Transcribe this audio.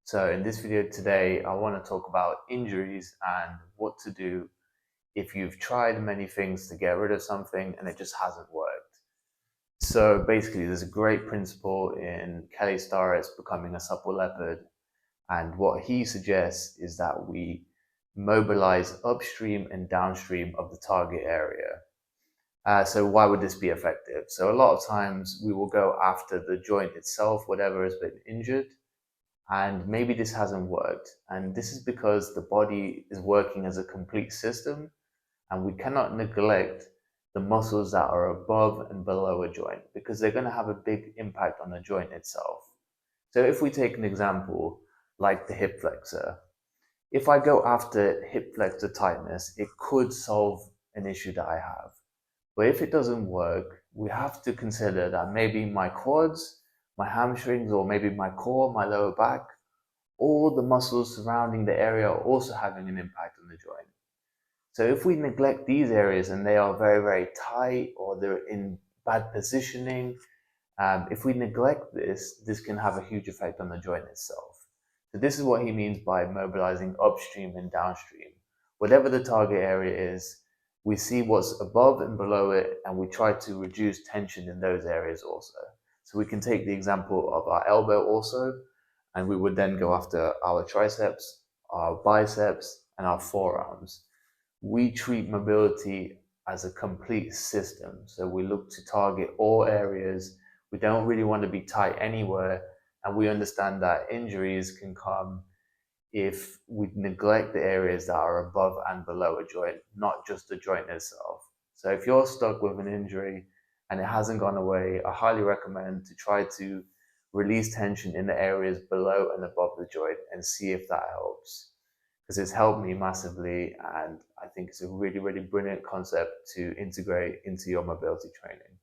So in this video today, I want to talk about injuries and what to do if you've tried many things to get rid of something and it just hasn't worked. So basically, there's a great principle in Kelly Starrett's Becoming a Supple Leopard, and what he suggests is that we mobilize upstream and downstream of the target area. So why would this be effective? So a lot of times we will go after the joint itself, whatever has been injured, and maybe this hasn't worked. And this is because the body is working as a complete system, and we cannot neglect the muscles that are above and below a joint because they're going to have a big impact on the joint itself. So if we take an example like the hip flexor, if I go after hip flexor tightness, it could solve an issue that I have. But if it doesn't work, we have to consider that maybe my quads, my hamstrings, or maybe my core, my lower back, all the muscles surrounding the area are also having an impact on the joint. So if we neglect these areas and they are very, very tight or they're in bad positioning, if we neglect this, this can have a huge effect on the joint itself. So this is what he means by mobilizing upstream and downstream. Whatever the target area is, we see what's above and below it, and we try to reduce tension in those areas also. So we can take the example of our elbow also, and we would then go after our triceps, our biceps, and our forearms. We treat mobility as a complete system. So we look to target all areas. We don't really want to be tight anywhere. And we understand that injuries can come if we neglect the areas that are above and below a joint, not just the joint itself. So if you're stuck with an injury and it hasn't gone away, I highly recommend to try to release tension in the areas below and above the joint and see if that helps, because it's helped me massively, and I think it's a really, really brilliant concept to integrate into your mobility training.